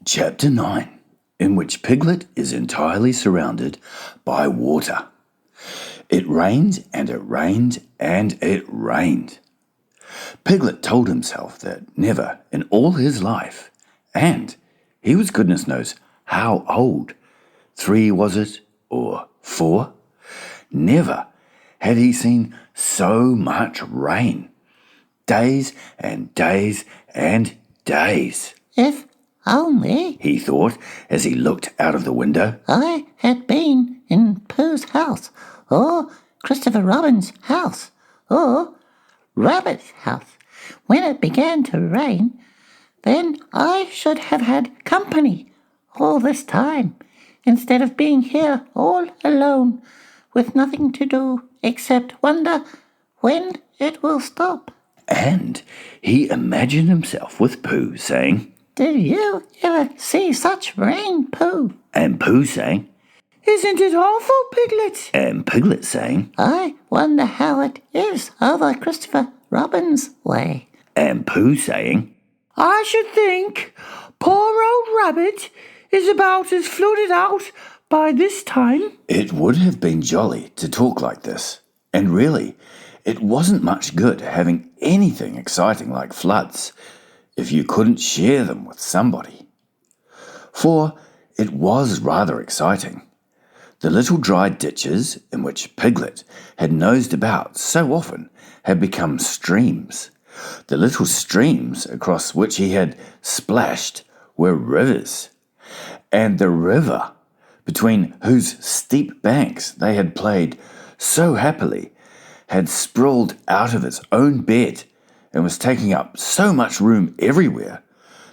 Chapter 9, in which Piglet is entirely surrounded by water. It rained and it rained and it rained. Piglet told himself that never in all his life, and he was goodness knows how old, 3 was it, or 4, never had he seen so much rain. Days and days and days. If only, he thought as he looked out of the window, I had been in Pooh's house, or Christopher Robin's house, or Rabbit's house, when it began to rain, then I should have had company all this time, instead of being here all alone, with nothing to do except wonder when it will stop. And he imagined himself with Pooh saying, Did you ever see such rain, Pooh? And Pooh saying, Isn't it awful, Piglet? And Piglet saying, I wonder how it is over Christopher Robin's way. And Pooh saying, I should think poor old Rabbit is about as flooded out by this time. It would have been jolly to talk like this, and really, it wasn't much good having anything exciting like floods if you couldn't share them with somebody. For it was rather exciting. The little dry ditches in which Piglet had nosed about so often had become streams. The little streams across which he had splashed were rivers. And the river, between whose steep banks they had played so happily, had sprawled out of its own bed and was taking up so much room everywhere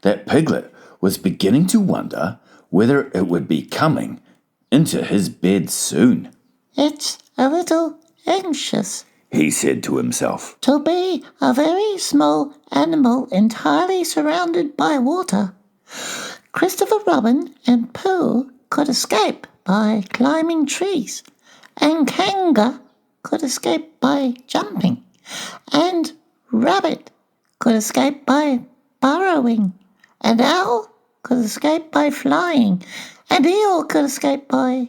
that Piglet was beginning to wonder whether it would be coming into his bed soon. It's a little anxious, he said to himself, to be a very small animal entirely surrounded by water. Christopher Robin and Pooh could escape by climbing trees, and Kanga could escape by jumping, and Rabbit could escape by burrowing, and Owl could escape by flying, and Eel could escape by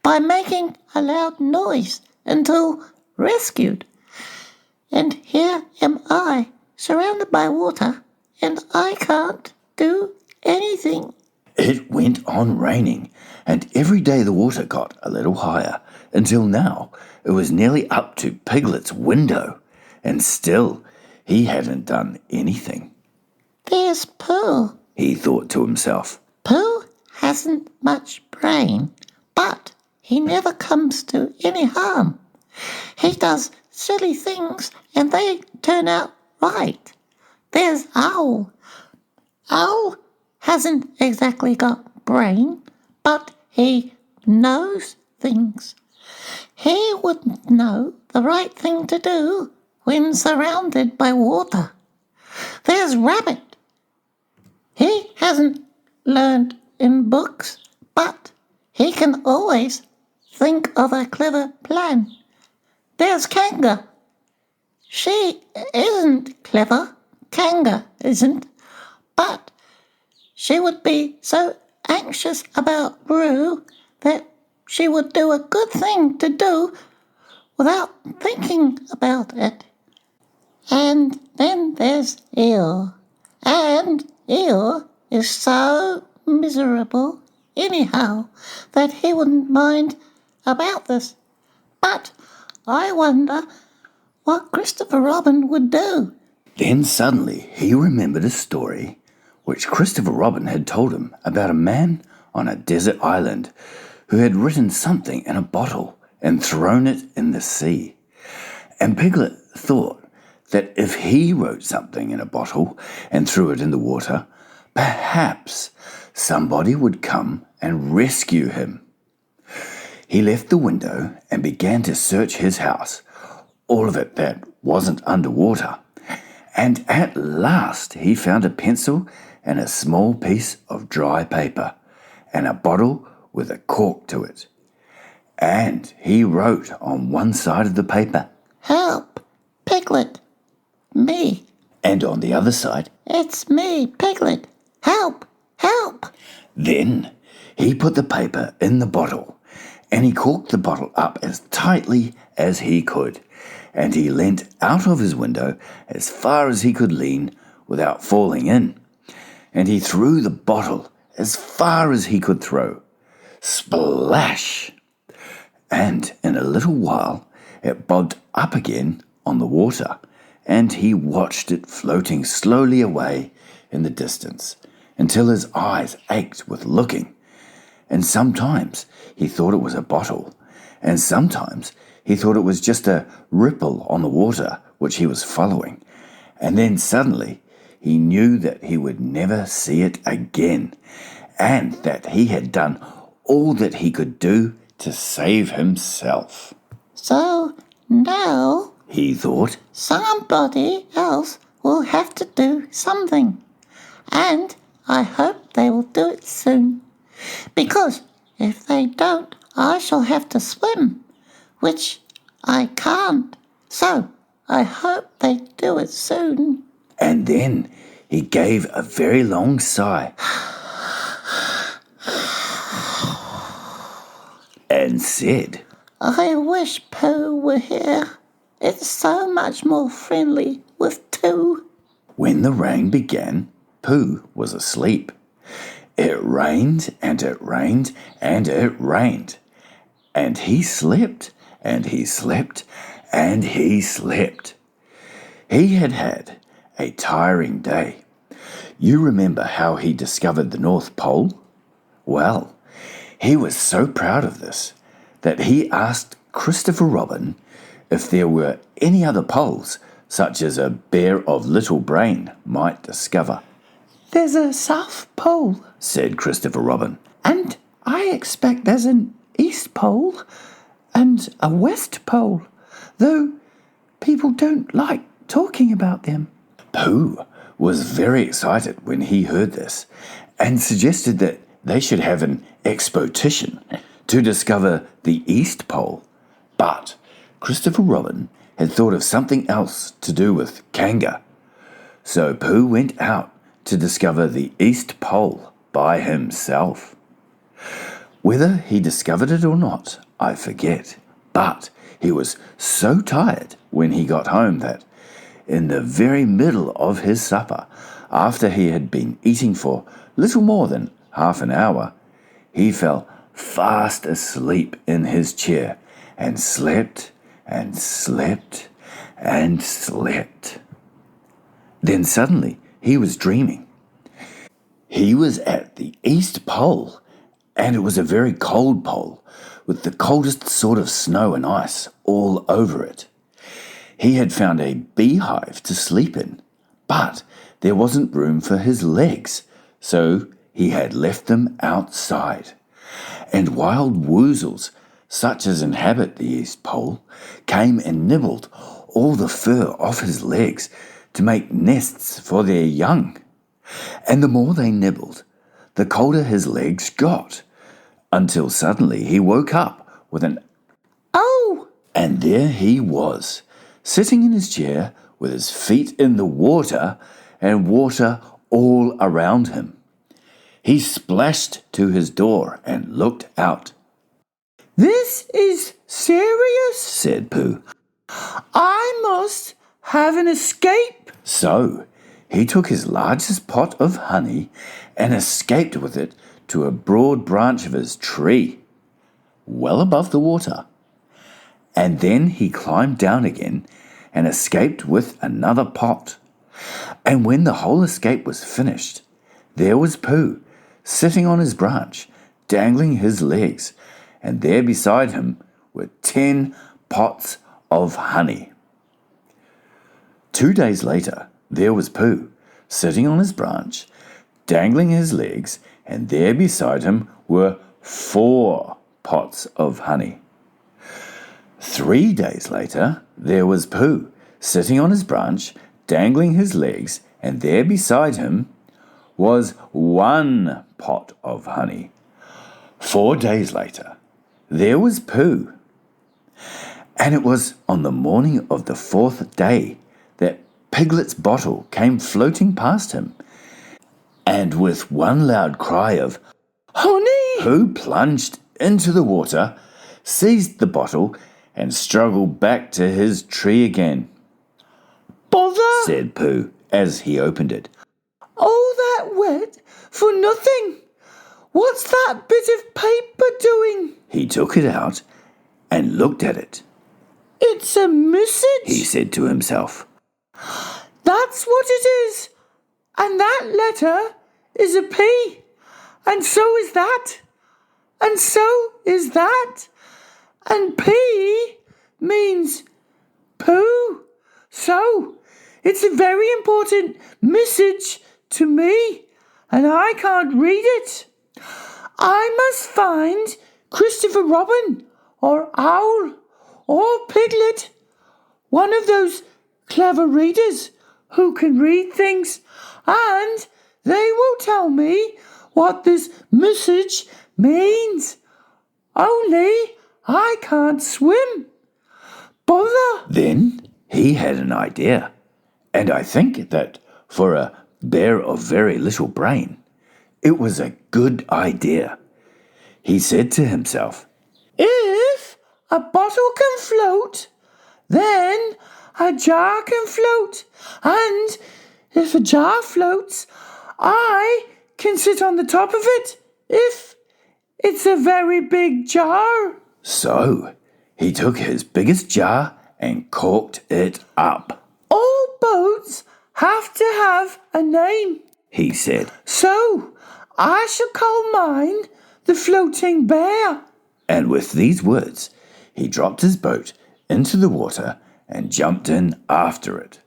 making a loud noise until rescued. And here am I, surrounded by water, and I can't do anything. It went on raining, and every day the water got a little higher, until now it was nearly up to Piglet's window, and still he hadn't done anything. There's Pooh, he thought to himself. Pooh hasn't much brain, but he never comes to any harm. He does silly things, and they turn out right. There's Owl. Owl hasn't exactly got brain, but he knows things. He would know the right thing to do when surrounded by water. There's Rabbit. He hasn't learned in books, but he can always think of a clever plan. There's Kanga. She isn't clever, Kanga isn't, but she would be so anxious about Roo that she would do a good thing to do without thinking about it. And then there's Eel. And Eel is so miserable anyhow that he wouldn't mind about this. But I wonder what Christopher Robin would do. Then suddenly he remembered a story which Christopher Robin had told him about a man on a desert island who had written something in a bottle and thrown it in the sea. And Piglet thought that if he wrote something in a bottle and threw it in the water, perhaps somebody would come and rescue him. He left the window and began to search his house, all of it that wasn't underwater, and at last he found a pencil and a small piece of dry paper and a bottle with a cork to it. And he wrote on one side of the paper, Help, Piglet, me. And on the other side, It's me, Piglet. Help, Then he put the paper in the bottle, and he corked the bottle up as tightly as he could, and he leant out of his window as far as he could lean without falling in, and he threw the bottle as far as he could throw. Splash! And in a little while it bobbed up again on the water, and he watched it floating slowly away in the distance until his eyes ached with looking. And sometimes he thought it was a bottle, and sometimes he thought it was just a ripple on the water which he was following. And then suddenly he knew that he would never see it again, and that he had done all that he could do to save himself. So now, He thought, somebody else will have to do something. And I hope they will do it soon. Because if they don't, I shall have to swim, which I can't. So I hope they do it soon. and then he gave a very long sigh and said, I wish Pooh were here. It's so much more friendly with two. When the rain began, Pooh was asleep. It rained and it rained and it rained, and he slept and he slept and he slept. He had had a tiring day. You remember how he discovered the North Pole? Well, he was so proud of this that he asked Christopher Robin if there were any other poles such as a bear of little brain might discover. There's a South Pole, Said Christopher Robin. and I expect there's an East Pole and a West Pole, though people don't like talking about them. Pooh was very excited when he heard this and suggested that they should have an expedition to discover the East Pole. But Christopher Robin had thought of something else to do with Kanga. So Pooh went out to discover the East Pole by himself. Whether he discovered it or not, I forget. But he was so tired when he got home that in the very middle of his supper, after he had been eating for little more than half an hour, he fell fast asleep in his chair and slept and slept and slept. Then suddenly he was dreaming. He was at the East Pole, and it was a very cold pole with the coldest sort of snow and ice all over it. He had found a beehive to sleep in, but there wasn't room for his legs, so he had left them outside. And wild woozles, such as inhabit the East Pole, came and nibbled all the fur off his legs to make nests for their young. And the more they nibbled, the colder his legs got, until suddenly he woke up with an Oh! and there he was, sitting in his chair with his feet in the water and water all around him. He splashed to his door and looked out. This is serious? Said Pooh. I must have an escape. So he took his largest pot of honey and escaped with it to a broad branch of his tree, well above the water. And then he climbed down again and escaped with another pot. And when the whole escape was finished, there was Pooh, sitting on his branch, dangling his legs, and there beside him were 10 pots of honey. 2 days later, there was Pooh, sitting on his branch, dangling his legs, and there beside him were 4 pots of honey. 3 days later, there was Pooh, sitting on his branch, dangling his legs, and there beside him was 1 pot of honey. 4 days later, there was Pooh. And it was on the morning of the 4th day that Piglet's bottle came floating past him, and with one loud cry of Pooh plunged into the water, seized the bottle, and struggled back to his tree again. Bother! Said Pooh as he opened it. All that wet for nothing. What's that bit of paper doing? He took it out and looked at it. It's a message, He said to himself. That's what it is. And that letter is a P. And so is that. And so is that. And P means poo. So it's a very important message to me, and I can't read it. I must find Christopher Robin or Owl or Piglet, one of those clever readers who can read things, and they will tell me what this message means. Only I can't swim. Bother! Then he had an idea, and I think that for a bear of very little brain, it was a good idea. He said to himself, If a bottle can float, then a jar can float. And if a jar floats, I can sit on the top of it if it's a very big jar. So he took his biggest jar and corked it up. All boats have to have a name, He said, so I shall call mine the Floating Bear. and with these words, he dropped his boat into the water and jumped in after it.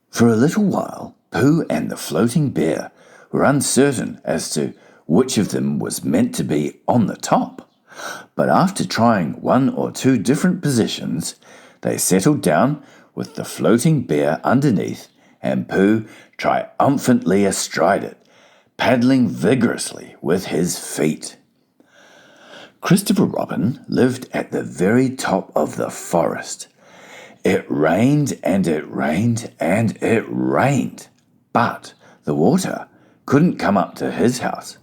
For a little while, Pooh and the floating bear were uncertain as to which of them was meant to be on the top. But after trying one or two different positions, they settled down with the floating bear underneath and Pooh triumphantly astride it, paddling vigorously with his feet. Christopher Robin lived at the very top of the forest. It rained and it rained and it rained, but the water couldn't come up to his house.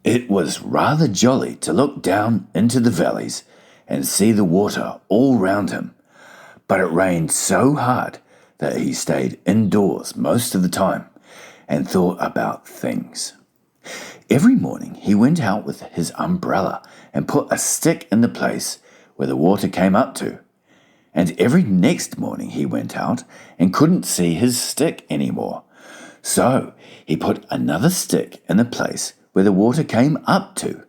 It was rather jolly to look down into the valleys and see the water all round him, but it rained so hard that he stayed indoors most of the time and thought about things. Every morning he went out with his umbrella and put a stick in the place where the water came up to. And every next morning he went out and couldn't see his stick anymore. So he put another stick in the place where the water came up to.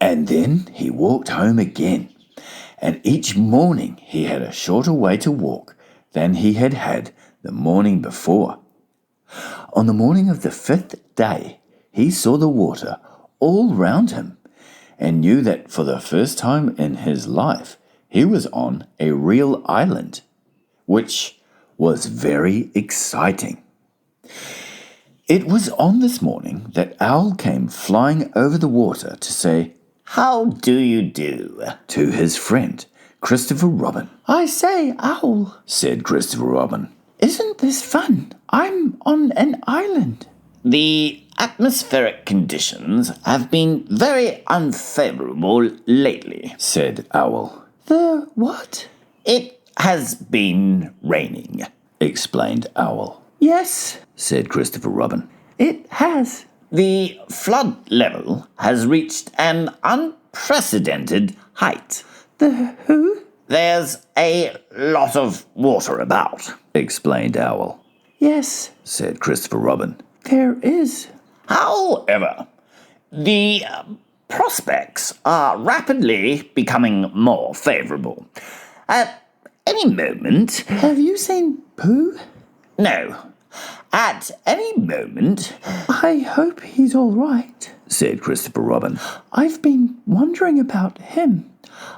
And then he walked home again. And each morning he had a shorter way to walk than he had had the morning before. On the morning of the 5th day, he saw the water all round him and knew that for the first time in his life he was on a real island, which was very exciting. It was on this morning that Owl came flying over the water to say, "How do you do?" to his friend, Christopher Robin. I say, Owl, Said Christopher Robin. isn't this fun? I'm on an island. The atmospheric conditions have been very unfavourable lately. Said Owl. The what? It has been raining. Explained Owl. Yes, Said Christopher Robin. it has. The flood level has reached an unprecedented height. The who? There's a lot of water about. Explained Owl. Yes, Said Christopher Robin. there is. However, the prospects are rapidly becoming more favourable. At any moment, Have you seen Pooh? no, at any moment, I hope he's all right. Said Christopher Robin. I've been wondering about him.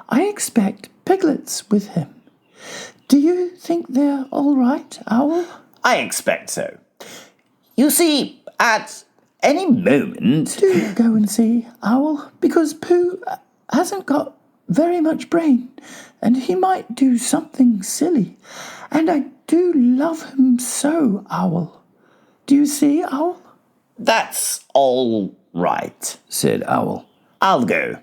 I expect piglets with him. Do you think they're all right, Owl? I expect so. You see, at any moment, Do go and see Owl, because Pooh hasn't got very much brain, and he might do something silly. And I do love him so, Owl. Do you see, Owl? That's all right, said Owl. I'll go.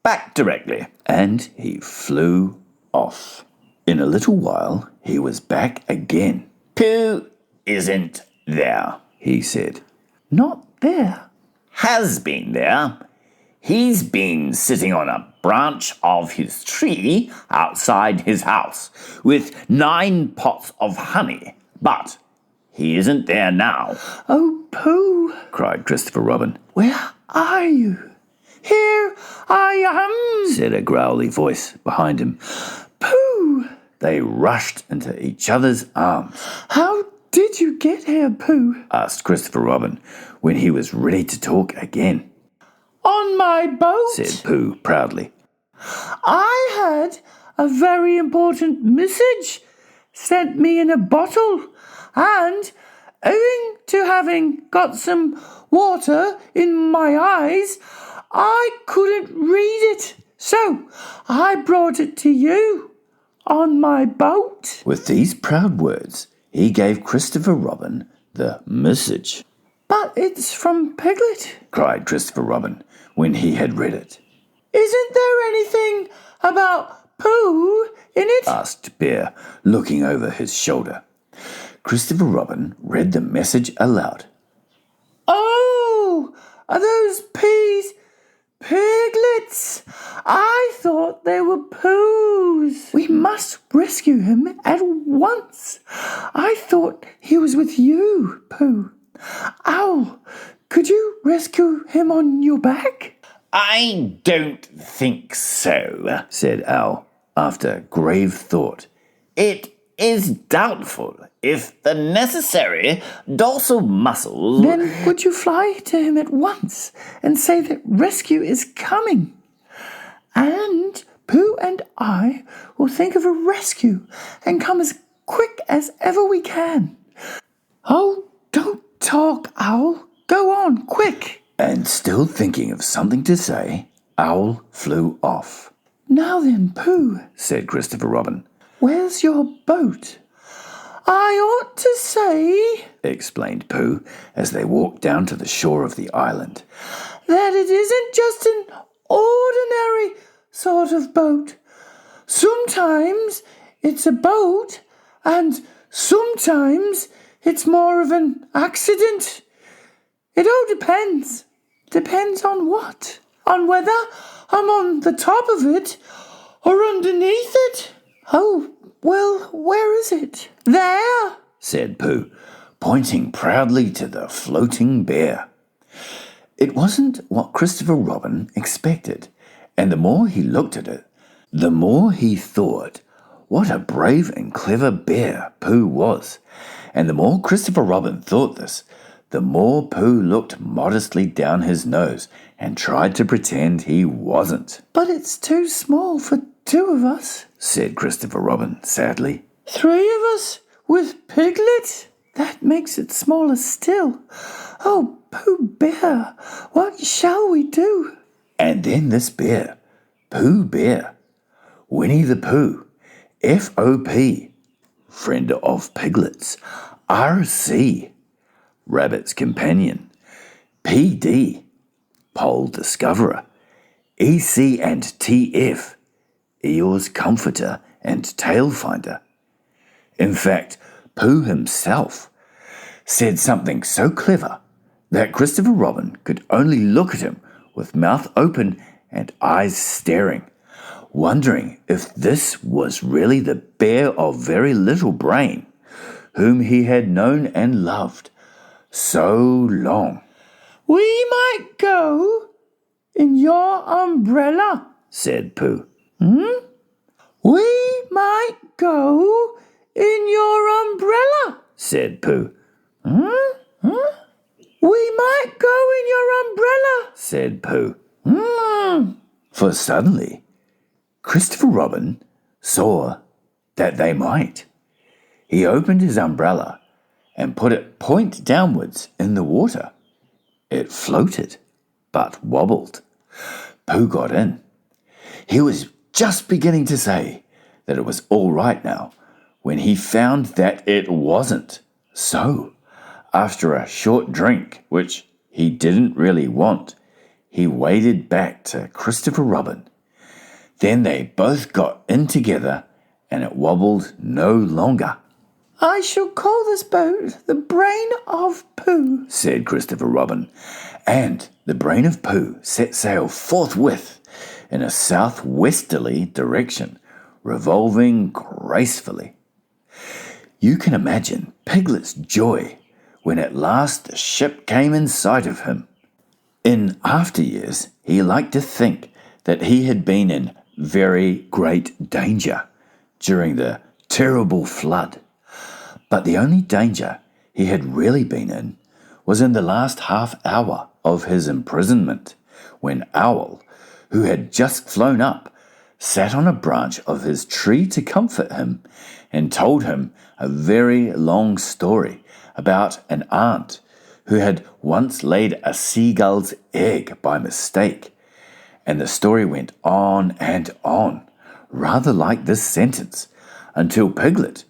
Back directly. And he flew off. In a little while, he was back again. Pooh isn't there, he said. Not there. Has been there. He's been sitting on a branch of his tree outside his house with 9 pots of honey, but he isn't there now. Oh, Pooh, cried Christopher Robin. where are you? Here I am, said a growly voice behind him. Pooh. They rushed into each other's arms. How did you get here, Pooh? Asked Christopher Robin when he was ready to talk again. On my boat, Said Pooh proudly. I had a very important message sent me in a bottle, and owing to having got some water in my eyes, I couldn't read it. So I brought it to you on my boat. With these proud words, he gave Christopher Robin the message. But it's from Piglet. Cried Christopher Robin when he had read it. Isn't there anything about Pooh in it? Asked Bear, looking over his shoulder. Christopher Robin read the message aloud. Oh, are those peas piglets? I thought they were Poohs. We must rescue him at once. I thought he was with you, Pooh. Owl, could you rescue him on your back? I don't think so, Said Owl, after grave thought. It is doubtful if the necessary dorsal muscles... Then would you fly to him at once and say that rescue is coming? And Pooh and I will think of a rescue and come as quick as ever we can. Oh, don't talk, Owl. Go on, quick. And still thinking of something to say, Owl flew off. Now then, Pooh, Said Christopher Robin. where's your boat? I ought to say, Explained Pooh as they walked down to the shore of the island. that it isn't just an ordinary sort of boat. Sometimes it's a boat, and sometimes it's more of an accident. It all depends. Depends on what? On whether I'm on the top of it or underneath it. Oh, well, where is it? There, Said Pooh, pointing proudly to the floating bear. It wasn't what Christopher Robin expected, and the more he looked at it, the more he thought what a brave and clever bear Pooh was. And the more Christopher Robin thought this, the more Pooh looked modestly down his nose and tried to pretend he wasn't. but it's too small for 2 of us. Said Christopher Robin sadly. 3 of us with Piglet? That makes it smaller still. Oh, Pooh Bear, what shall we do? And then this bear, Pooh Bear, Winnie the Pooh, FOP, friend of piglets, RC, rabbit's companion, PD, pole discoverer, EC and TF, Eeyore's comforter and tail finder. In fact, Pooh himself said something so clever that Christopher Robin could only look at him with mouth open and eyes staring, wondering if this was really the bear of very little brain, whom he had known and loved so long. We might go in your umbrella, Said Pooh. We might go in your umbrella. Said Pooh. We might go in your umbrella. Said Pooh. For suddenly, Christopher Robin saw that they might. He opened his umbrella and put it point downwards in the water. It floated, but wobbled. Pooh got in. He was just beginning to say that it was all right now when he found that it wasn't so. After a short drink, which he didn't really want, he waded back to Christopher Robin. Then they both got in together, and it wobbled no longer. I shall call this boat the Brain of Pooh, said Christopher Robin, and the Brain of Pooh set sail forthwith in a southwesterly direction, revolving gracefully. You can imagine Piglet's joy when at last the ship came in sight of him. In after years, he liked to think that he had been in very great danger during the terrible flood. But the only danger he had really been in was in the last half hour of his imprisonment, when Owl, who had just flown up, sat on a branch of his tree to comfort him and told him a very long story about an aunt who had once laid a seagull's egg by mistake. And the story went on and on, rather like this sentence, until Piglet,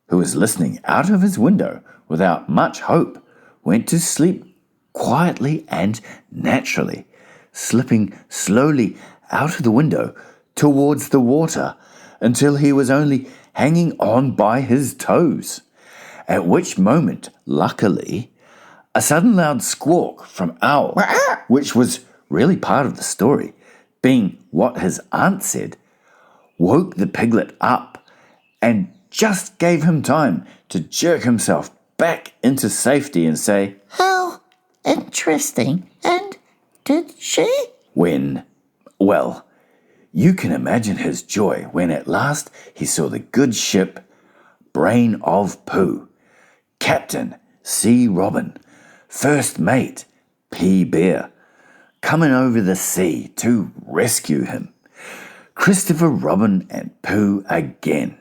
who was listening out of his window without much hope, went to sleep quietly and naturally, slipping slowly out of the window towards the water until he was only hanging on by his toes, at which moment, luckily, a sudden loud squawk from Owl, which was really part of the story, being what his aunt said, woke the piglet up and just gave him time to jerk himself back into safety and say, How interesting. And did she? Well, you can imagine his joy when at last he saw the good ship Brain of Pooh, Captain C. Robin, First Mate P. Bear, coming over the sea to rescue him. Christopher Robin and Pooh again.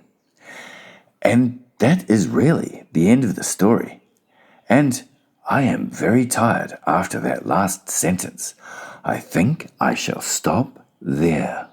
And that is really the end of the story. And I am very tired after that last sentence. I think I shall stop there.